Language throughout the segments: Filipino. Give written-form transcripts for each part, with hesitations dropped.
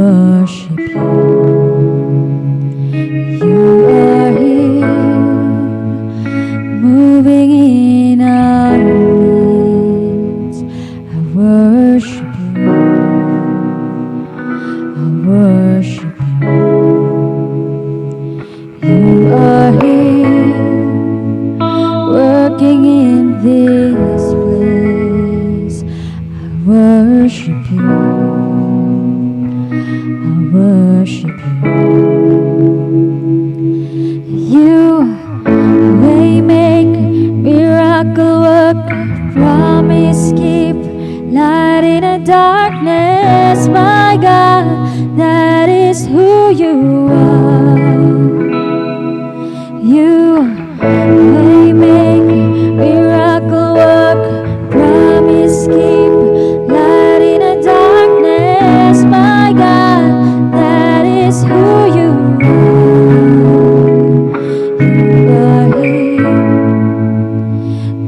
worship you. You are here, moving in our midst. I worship you. I worship you. You are here, working in this place. I worship you. I worship you. You waymaker, miracle worker, promise keep, light in the darkness. My God, that is who you are. You waymaker, miracle worker, promise keep, light in the darkness. My God, that is who you are. You are here,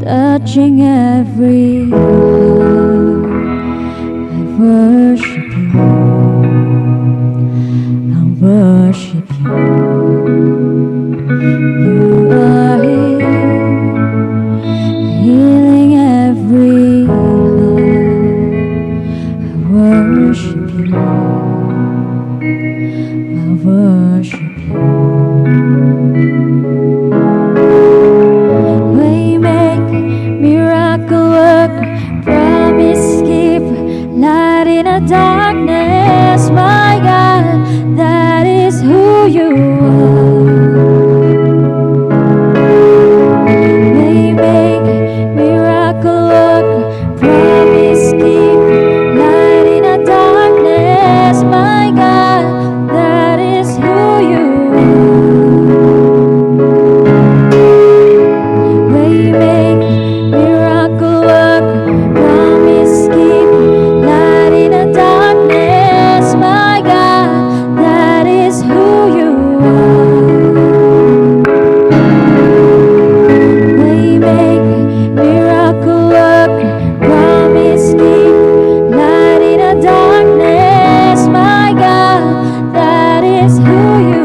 touching every heart. I worship you. I worship you. You are here, healing every heart. I worship you. I worship you. Waymaker, miracle worker, promise keeper, light in the darkness. My God, that is who you are. Waymaker, miracle worker, promise keeper, light in the darkness. My God, that is who you are. Waymaker, miracle worker, promise keeper, light in the darkness. My God, that is who you are. Waymaker, miracle worker, promise keeper, light in the darkness. My God, that is who you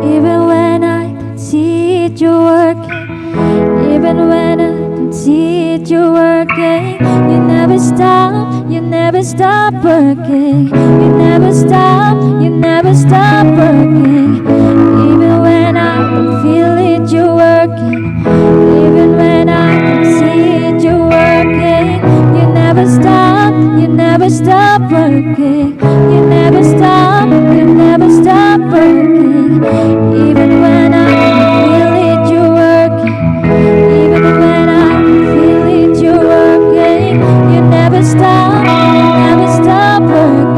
Even when I don't see it, you're working. Even when I don't see it, you're working. You never stop, you never stop working. You never stop, you never stop working. Even when I don't feel it, you're working. Even when I don't see it, you're working. You never stop, you never stop working. You never stop, you never stop working. Even when I don't feel it, you're working. Even when I don't feel it, you're working. You never stop, you never stop working.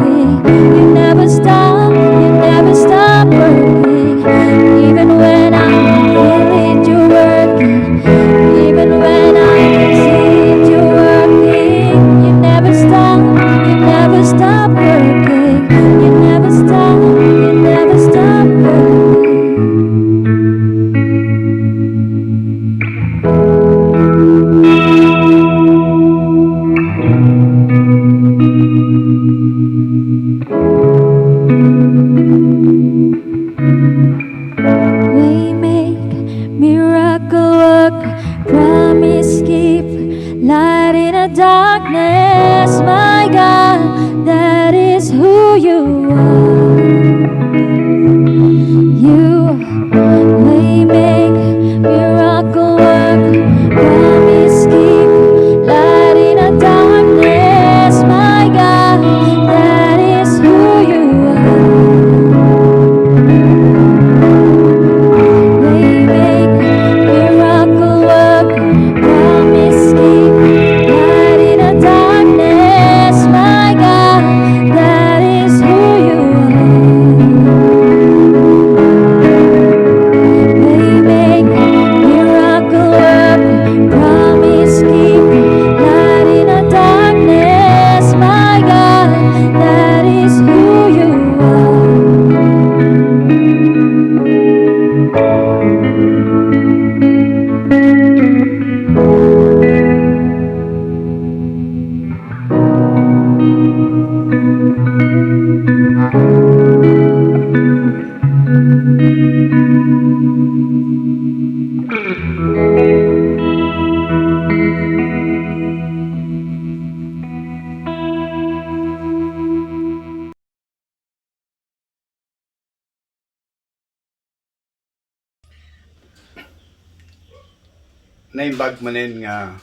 naimbag manen nga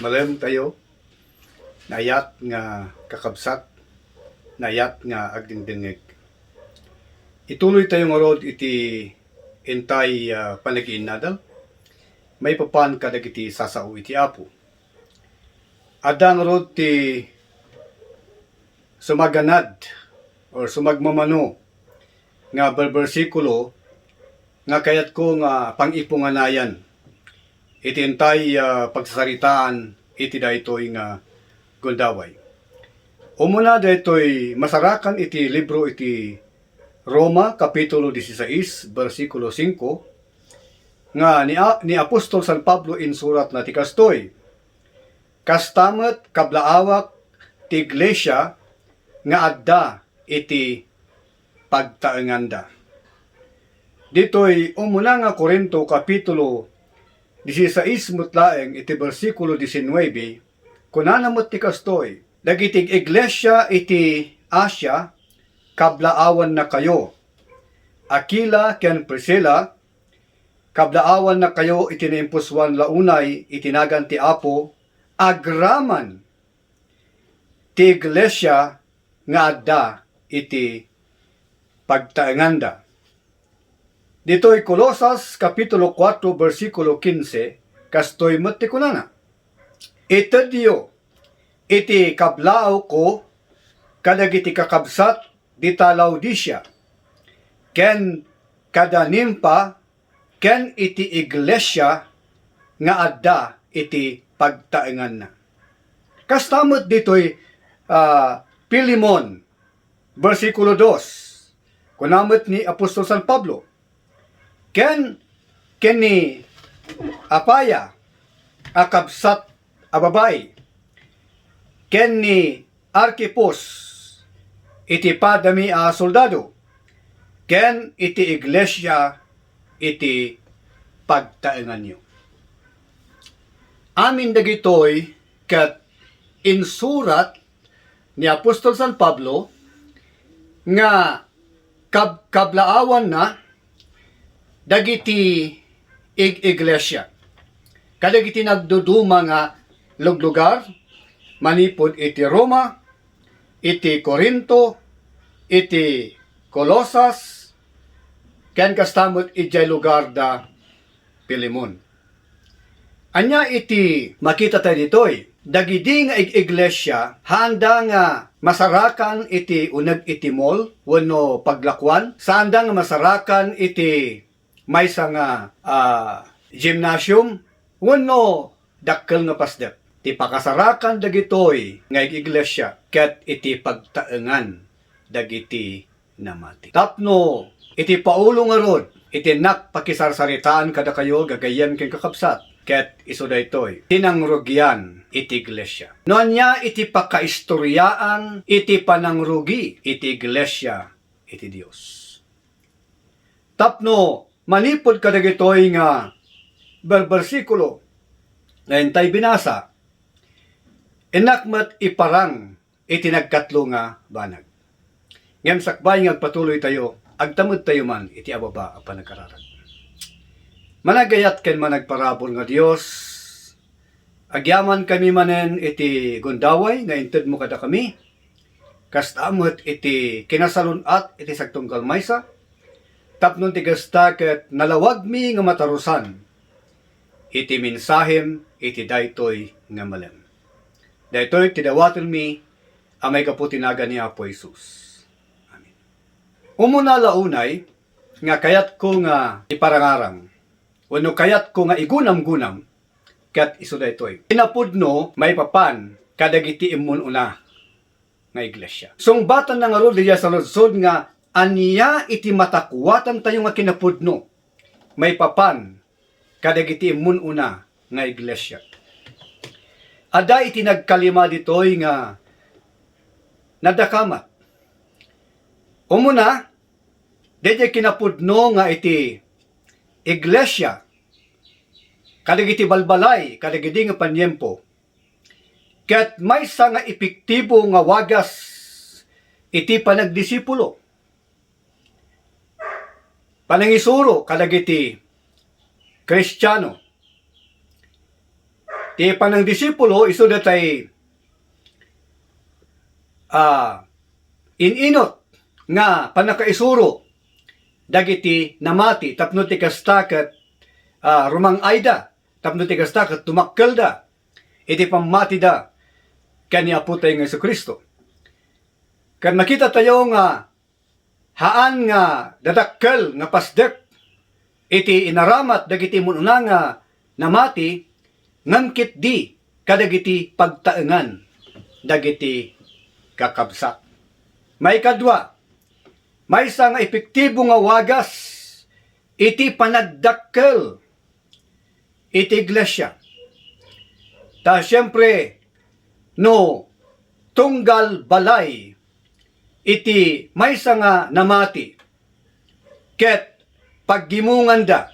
malem tayo, nayat nga kakabsat, nayat nga agdingdingig. Ituloy tayo nga rod iti intay panagiinadal, may papan kadag iti sasao iti Apo. Adang rod ti sumaganad or sumagmamano nga bersikulo nga kayat ko nga pangipunganayan iti intay pagsasaritaan iti daytoy nga gundaway. Umuna daytoy masarakan iti libro iti Roma kapitulo 16 bersikulo 5 nga ni Apostol San Pablo insurat na ti kastoy. Kastamet kablaawak ti iglesia nga adda iti pagtaenganda. Ditoy umuna nga Korinto kapitulo 16 mutlaeng iti bersikulo 19 kunanamot ti kastoy. Dagitig iglesia iti Asia kablaawan na kayo. Aquila ken Priscilla kablaawan na kayo iti naimpuswan launay itinagan ti Apo agraman ti iglesia nga adda iti pagtaenganda. Dito'y Kolosas kapitulo 4 bersikulo 15 kastoy met ti kunana. Itedyo iti kablao ko kadagiti kakabsat di Laodicea ken kadanimpa ken iti iglesia nga adda iti pagtaengan na. Kastamot dito'y Pilimon bersikulo 2 kunamot ni Apostol San Pablo ken ni Apaya akabsat ababay ken ni Archipus iti padami a soldado ken iti iglesia iti pagtaengan nyo. Amin dagitoy ket insurat ni Apostol San Pablo nga kablaawan na dagiti iglesia. Kadagiti nagduduma nga luglugar manipod iti Roma, iti Corinto, iti Colosas, ken kastamot ijay lugar da Pilimon. Anya iti makita tayo ditoy, dagidi nga iglesia handa nga masarakan iti uneg iti mall wenno paglakwan, sanda nga masarakan iti maysa nga gymnasium wenno dakkel nga pasdek. Ti pakasarakan dagitoy nga iglesia ket iti pagtaengan dagiti namati. Tapno iti paulo nga rod iti nakpakisarsaritaan kada kayo gagayen ken kakabsat ket isu daytoy tinangrugyan iti iglesia. No anya iti pakaistoryaan iti panangrugi iti iglesia iti Dios. Tapno manipod kadagitoy nga bersikulo na intay binasa enakmat iparang iti nagkatlo nga banag. Ngem sakbay nga patuloy tayo, agtamod tayo man iti ababa a panagkararag. Managayat ken managparabol nga Dios, agyaman kami manen iti gundaway nga inted mo kada kami, kastamot iti kinasalunat iti sagtunggal maysa, tapnon ti gasta ket nalawag mi nga matarusan, iti mensahem iti daytoy nga malem. Daytoy tidawaten mi amay kaputinaga ni Apo Jesus. Amen. Umuna launay nga kayat ko nga iparangarang wenno kayat ko nga igunam-gunam ket isu daytoy. Pinapudno may papan kadagiti immun una nga iglesia. Sungbatan na nga rod diya sa ludsod nga aniya iti matakuwatan tayo nga kinapudno may papan kadagiti immun una nga iglesia. Ada iti nagkalima ditoy nga nadakamat. Umuna, dedya kinapudno nga iti iglesia, kadagiti balbalay, kadagiti nga panyempo, ket maysa nga epektibo nga wagas iti panagdisipulo. Panangisuro kadagiti Kristiyano. ti panang disipulo iso datay ininot nga panakaisuro dagiti namati tapno ti kasta ket rumang ayda tapno ti kasta ket tumakkel da iti pamati da kani aputay nga Jesucristo. Kan makita tayo nga haan nga dadakkel nga pasdek iti inaramat dagiti mununa nga namati ngamkit di kadagiti pagtaengan dagiti kakabsat. May kadwa, may isa nga epektibo nga wagas iti panagdakkel iti iglesia. Ta siyempre no tunggal balay iti may isa nga namati ket paggimungan da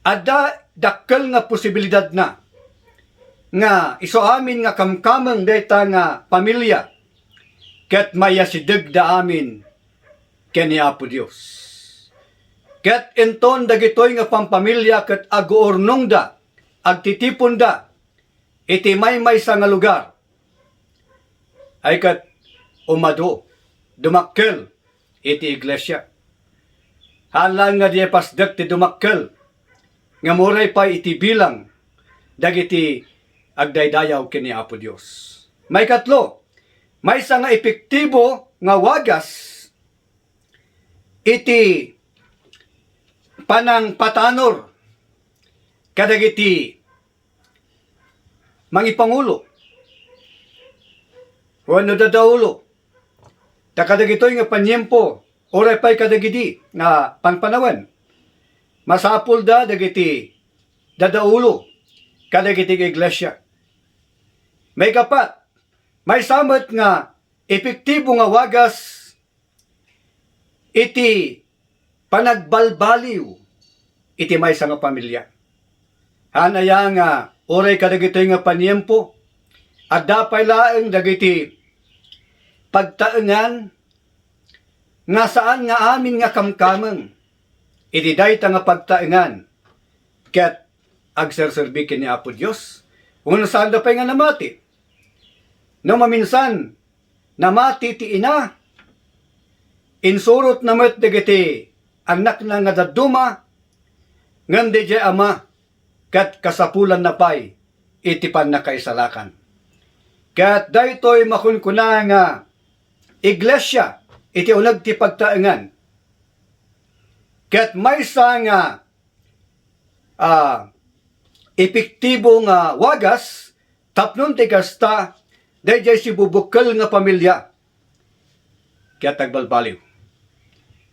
ada dakkel nga posibilidad na nga iso amin nga kamkameng dayta nga pamilya ket mayasideg da amin ken ni Apo Dios. Ket enton dagitoy nga pampamilya ket aguornong da agtitipon da iti may sa nga lugar ay ket umado dumakkel iti iglesia. Halang nga di pasdek ti dumakkel nga muray pa iti bilang dagiti agdaydayaw kini Apo Dios. May katlo, may isa nga epektibo nga wagas iti panang patanor kadagiti mangipangulo wano dadaulo ta kadagitoy nga panyempo oray pa'y kadagidi nga panpanawan masapul da dagiti dadaulo kadagiti iglesia. May kapat, may samot nga epektibo nga wagas iti panagbalbaliw iti may nga pamilya. Hanaya nga oray kadagitoy nga panyempo at dapay laeng dagiti pagtaengan nga saan nga amin nga kamkameng iti dayta nga pagtaengan ket agserserbikin ni Apo Dios kung saan da pa'y nga namati no maminsan namati ti ina insurot namet dagiti anak na nga daduma ngem di ama ket kasapulan na pay iti pannakaisalakan. Ket daytoy makunkuna nga iglesia iti uneg ti pagtaengan. Ket maysa nga epektibo nga wagas tapnon ti kasta dayjay si bubukkel nga pamilya ket agbalbaliw.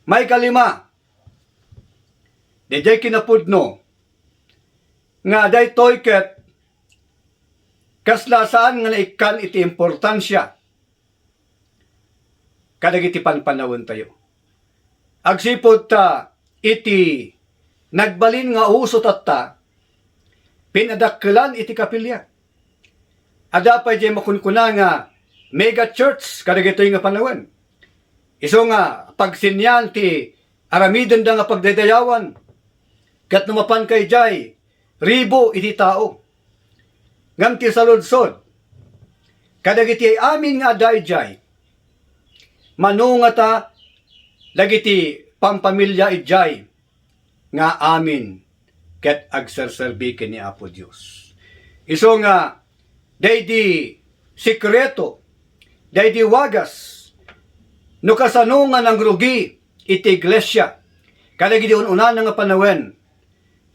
May kalima, dayjay kinapudno nga daytoy ket kaslasaan nga naikan iti importansya kadagiti panpanawon tayo. Agsipod ta iti nagbalin nga uso tatta pinadakkelan iti kapilya. Ada pa jay makunkuna nga mega church kadagitoy nga panawon. Iso nga pagsinyan ti aramiden da nga pagdadayawan ket numapan kay jay ribo iti tao. Ngam ti saludsod kadagiti ay amin nga dayjay manunga ta dagiti pampamilya ijay nga amin ket agserserbiken ni Apo Dios. Iso nga daydi sikreto daydi wagas no kasano nga nang rugi iti iglesia kadagiti ununa nga panawen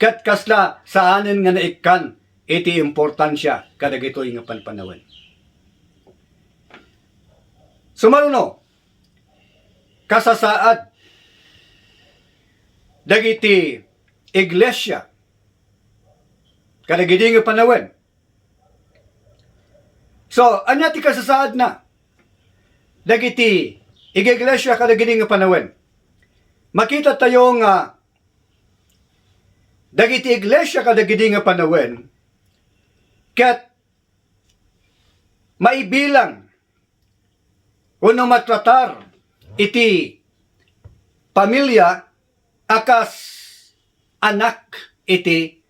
ket kasla saanen nga naikan iti importansya kadagitoy nga panpanawen. Sumaruno kasasaad dagiti iglesia kadagiti nga panawen. So anya ti kasasaad na dagiti iglesia kadagiti nga panawen. Makita tayo nga dagiti iglesia kadagiti nga panawen ket maibilang kuno matratar iti pamilya akas anak iti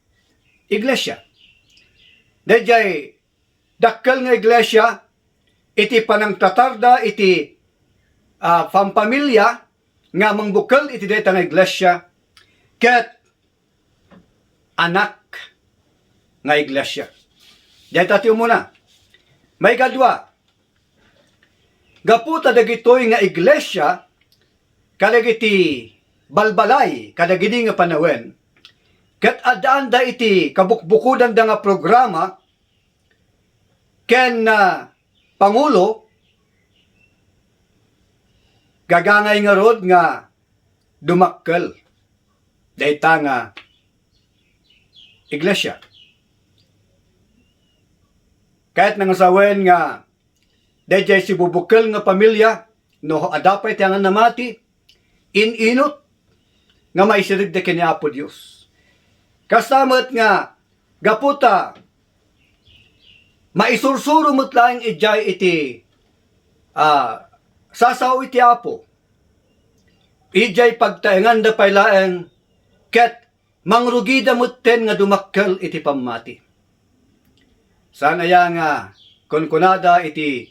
iglesia. Dayjay dakkel nga iglesia, iti panangtatarda, iti pampamilya, nga mangbukal iti dayta nga iglesia, ket anak nga iglesia. Dayta ti umuna. May kadwa, gaputa dagitoy nga iglesia, kadagiti balbalay, kadagiti nga panawen, ket adaan da iti kabukbukudan da nga programa, ken Pangulo, gagangay nga rod nga dumakkel dayta nga iglesia. Kahit nangasawen nga dayjay si bubukkel nga pamilya, no adapay tiyangan namati, inot nga maisirig da kini Apo Dios. Kasamat nga gaputa maisursuro mo't laing ijay iti sasaw iti Apo. Ijay pagtaengan da paylaeng ket mangrugida mo't ten nga dumakkel iti pamati. Sana ya nga kunkunada iti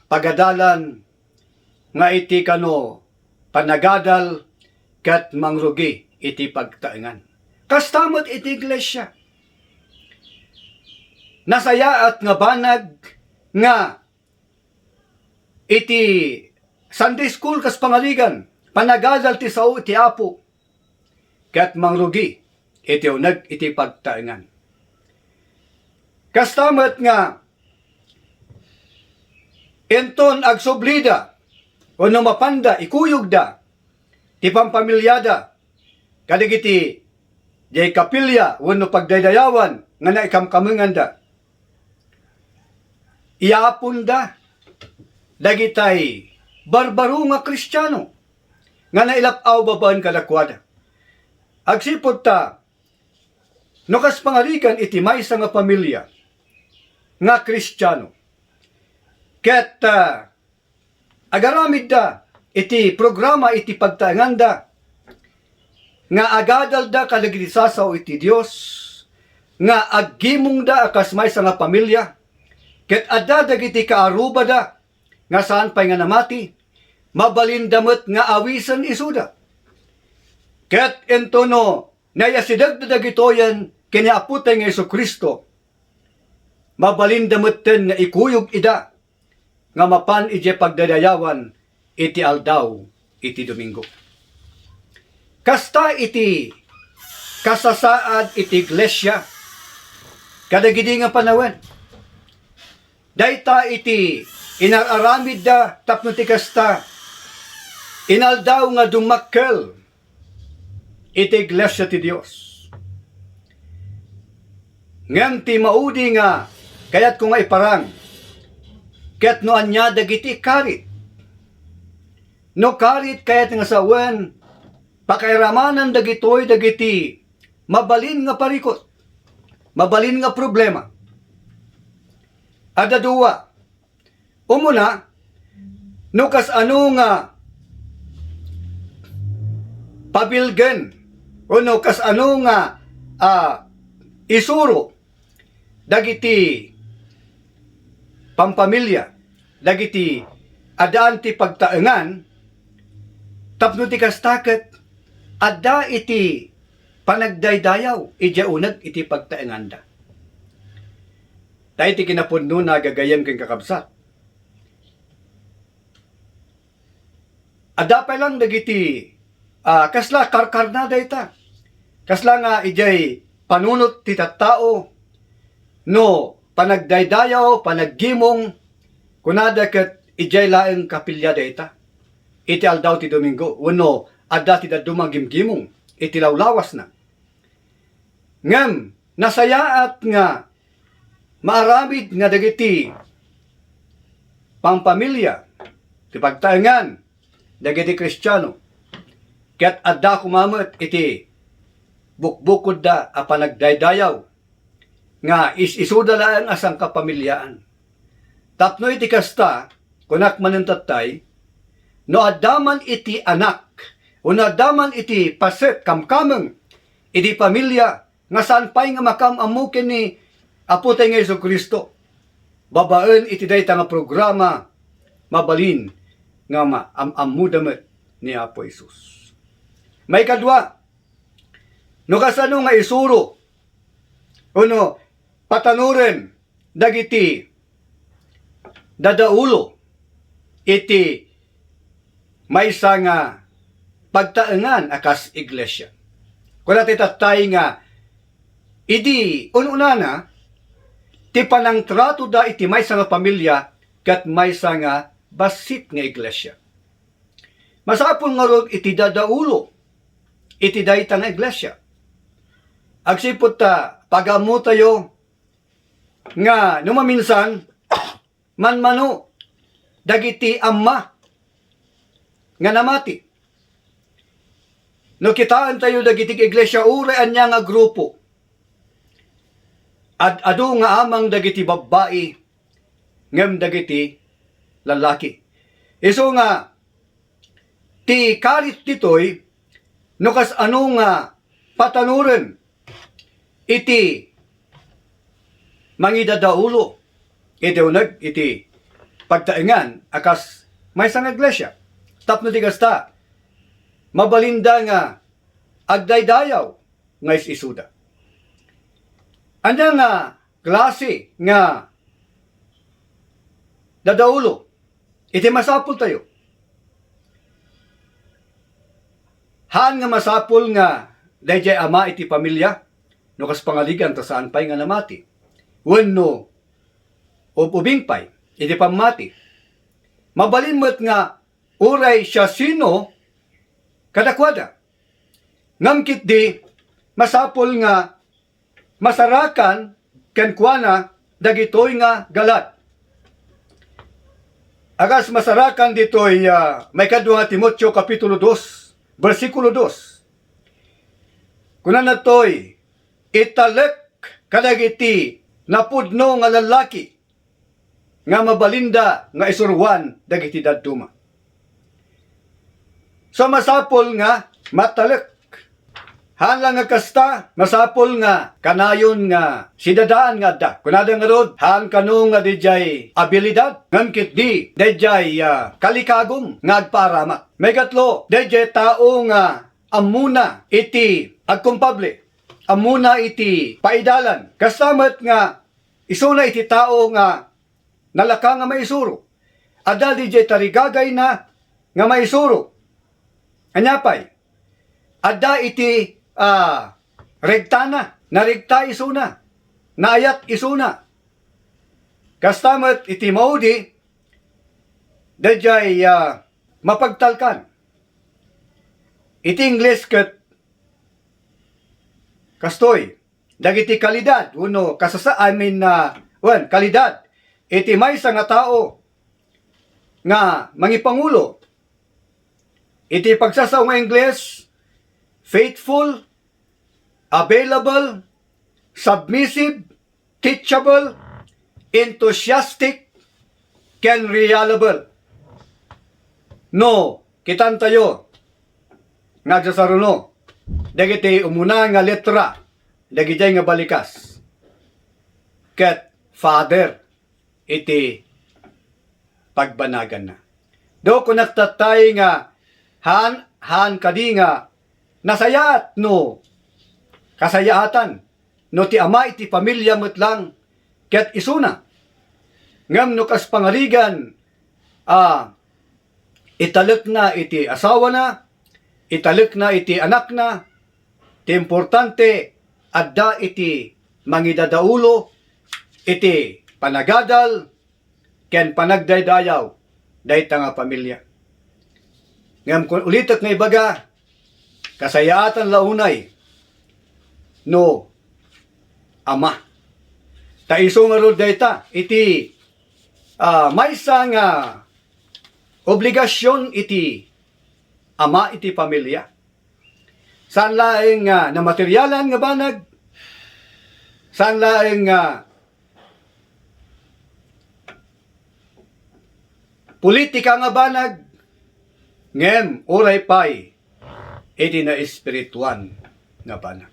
pagadalan nga iti kano panagadal ket mangrugi iti pagtaengan. Kastamot iti iglesia. Nasayaat nga banag nga iti Sunday school kas pangaligan, panagadal ti sao iti Apo, ket mangrugi iti uneg iti pagtaengan. Kastamet nga enton agsublida wenno mapanda ikuyog da ti pampamilyada kadagiti jay kapilya wenno pagdaydayawan nga naikamkamengan da. Iapon da dagitay barbaro nga Kristiyano nga nailapaw babaan kadakwada. Agsipod ta no kas pangarigan iti maysa nga pamilya nga Kristiyano. Ket agaramid da iti programa iti pagtaengan da nga agadal da kadagiti sasaw iti Dios nga aggimong da akas maysa nga pamilya. Ket adda dagiti kaaruba da nga saan pay nga namati, mabalindamot nga awisan isuda. Ket entono nayasidag da dagitoyan kini aputay nga Jesucristo, mabalindamot ten nga ikuyog ida nga mapan ije pagdadayawan iti aldaw iti Domingo. Kasta iti kasasaad iti iglesia kadagidi nga panawen. Dayta iti inararamid da tapno ti kasta inaldaw nga dumakkel iti iglesia ti Dios. Ngem ti maudi nga kayat ko nga iparang ket no anya dagiti karit. No karit kayat nga sawen pakairamanan dagitoy dagiti mabalin nga parikot, mabalin nga problema. Ada duwa. Umuna, no kas ano nga pabilgen o no kas ano nga isuro dagiti pampamilya, dagiti adaan ti pagtaengan, tapno ti kastaket adda iti panagdaydayaw ija uneg iti pagtaengan da. Tayo ti kinapuno na gagayam kang kakabsat. Adapay lang dagiti kasla karkarnada ita. Kasla nga ijay panunot ti tattao no panagdaydayaw, panaggimong kunada ket ijay laeng kapilyada ita. Iti aldaw ti Domingo wenno adda ti dadumang gimgimong iti lawlawas na. Ngem nasayaat nga maaramid nga dagiti pampamilya ti pagtaengan dagiti Kristiyano ket adda kumamot iti bukbukod da a panagdaydayaw nga isuda laeng asang kapamilyaan. Tapno iti kasta kunak manuntatay no addaman iti anak o no addaman iti paset kamkameng iti pamilya nga saan pay nga makamamukin ni Apo tayo nga Iso Kristo. Babaen iti dayta nga programa mabalin nga amudamet ni Apo Isus. May kadwa, no kasano nga isuro, uno, patanuren, dagiti, dadaulo, iti, maysa nga pagtaengan akas iglesia. Kung natin tatay nga, idi, ununana, ti panang trato da iti maysa nga pamilya, kat maysa nga basit nga iglesia. Masapul nga rod iti dadaulo, iti dayta nga iglesia. Agsipot ta, pagamu tayo, nga numaminsan, manmano, dagiti amma, nga namati. No kitaan tayo dagiti iglesia, ure anya nga grupo, adu nga amang dagiti babae, ngem dagiti lalaki. Iso nga, ti karit ditoy, no kas ano nga patanuren, iti mangidadaulo, iti unag, iti pagtaengan, akas may sang iglesia. Tapno ti kasta, mabalinda nga agdaydayaw nga isuda. Anya nga klase nga dadaulo, iti masapul tayo. Haan nga masapul nga dayjay ama iti pamilya, no kas pangaligan ta saan pay nga namati. Wenno ubing pay iti pamati. Mabalimot nga uray siya sino kadakwada. Ngamkit di masapul nga masarakan ken kuana dagitoy nga galat. Agas masarakan ditoy may kadwa nga Timoteo kapitulo 2 bersikulo 2. Kunan natoy italek kadagiti napudno nga lalaki nga mabalinda nga isurwan dagiti dadduma. So masapol nga matalek. Haan nga kasta, masapol nga kanayon nga sidadaan nga da. Kunada nga rod, haan kano nga dijay abilidad, ngamkit di, dijay kalikagom nga agparamat. May katlo, dijay tao nga amuna iti agkumpable. Amuna iti paidalan. Kastamat nga isuna iti tao nga nalaka nga maisuro. Ada dijay tarigagay na nga maisuro. Anyapay, ada iti regtana, narigta isuna, naayat isuna. Kastamat iti maudi, dajay mapagtalkan. Iti Ingles ket kastoy, dagiti kalidad, uno, kalidad, iti maysa nga tao, nga mangipangulo, iti pagsasaw nga Ingles, faithful, available, submissive, teachable, enthusiastic, ken reliable. No, kitan tayo, nga sasaruno, dagiti umuna nga letra, dagiti nga balikas. Ket father, iti pagbanagan na. Do kung nagtatay nga, han kadi nga nasayat no kasayaatan no ti ama iti pamilya metlang ket isuna ngam no kas pangarigan italek na iti asawa na, italek na iti anak na, ti importante adda iti mangidadaulo iti panagadal ken panagdaydayaw dayta nga pamilya. Ngam kung ulitak nga ibaga, kasayaatan launay, no, ama. Taiso nga rod dayta, iti maysa nga obligasyon iti ama iti pamilya. Saan laeng na materyalan nga banag, saan laeng politika nga banag, ngem oray pay iti na espirituan nga banag.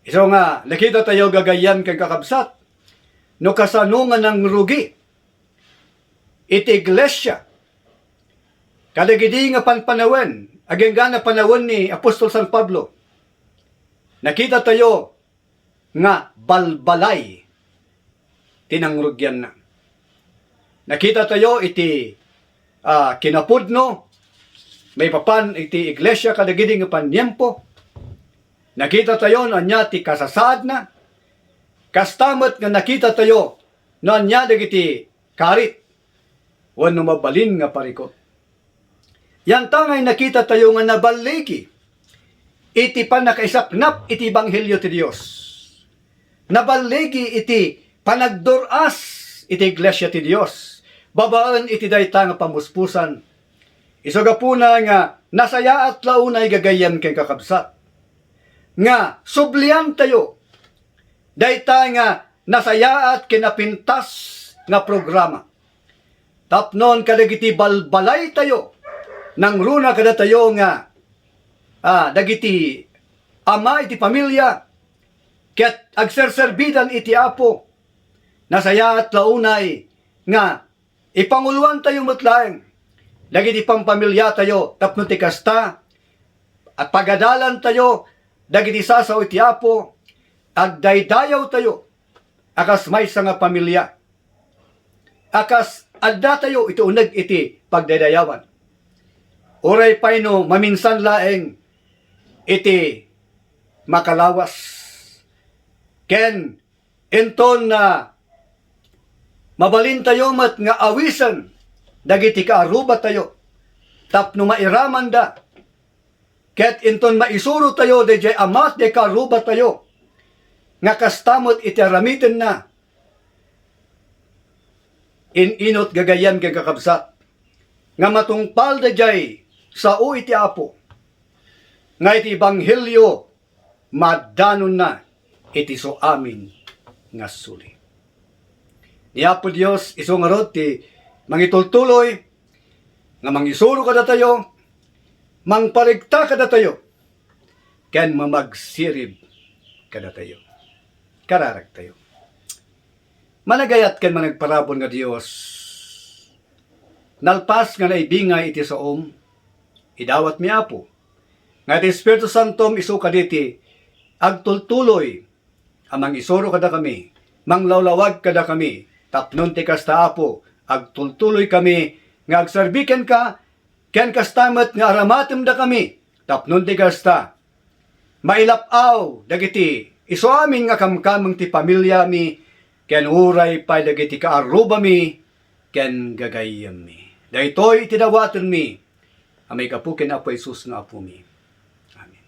Iso nga, nakita tayo gagayan kang kakabsat. No kasanungan ng rugi. Iti iglesia. Kadagidi nga panpanawen. Agengga na panahon ni Apostol San Pablo. Nakita tayo nga balbalay. Tinangrugyan na. Nakita tayo iti kinapudno. May papan iti iglesia kadagidi nga panyempo. Nakita tayo na anya ti kasasaad na. Kastamat nga nakita tayo na anya dagiti karit. Wano mabalin nga parikot. Yan tangay nakita tayo nga nabaliki. Iti panakaisaknap iti Ebanghelyo ti Dios. Nabaliki iti panagduras iti iglesia ti Dios. Babaan iti dayta nga pamuspusan. Isoga puna nga nasaya at launay gagayan kay kakabsat. Nga sublian tayo. Dayta nga nasaya at kinapintas nga programa. Tapnon kadagiti balbalay tayo. Nang runa kada tayo nga dagiti ama iti pamilya. Ket agserserbidan iti apo. Nasaya at launay nga ipanguluan tayo matlaeng. Dagiti pampamilya tayo tapno ti kasta. At pagadalan tayo dagiti sasaw iti apo. Agdaydayaw tayo. Akas may nga pamilya. Akas adda tayo iti uneg iti pagdaydayawan. Oray payno maminsan laeng iti makalawas. Ken enton na mabalin tayo mat nga awisan dagiti kaaruba tayo. Tapno mairaman da. Ket enton maisuro tayo dayjay amat de kaaruba tayo. Nga kastamot iti aramitin na. Inot gagayan kay kakabsat. Nga matungpal dayjay sao iti apo. Nga iti Ebanghelyo madanon na iti so amin nga suli. Ni Apo Dios iso nga rod ti mangitultuloy nga mangisuro kada tayo, mangparigta kada tayo, ken mamagsirib kada tayo. Kararag tayo. Managayat ken managparabon nga Dios. Nalpas nga naibingay iti saom, idawat mi Apo. Nga iti Espiritu Santom isu kaditi agtultuloy amang isuro kada kami, manglawlawag kada kami, tapnon ti kasta Apo, agtultuloy kami, nga agserbiken ka, ken kastamat nga aramatem da kami, tapnon ti kasta, mailapaw, dagiti, iso amin nga kamkamang ti pamilya mi, ken uray pa dagiti kaaruba mi, ken gagayam mi. Daytoy itidawaten mi, amay kapuken Apo Jesus nga Apo mi. Amen.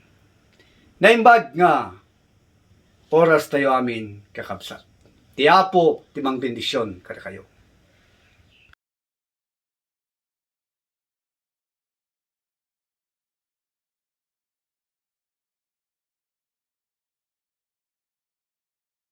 Naimbag nga, oras tayo amin kakabsat. Ti Apo, timang bendisyon kada kayo.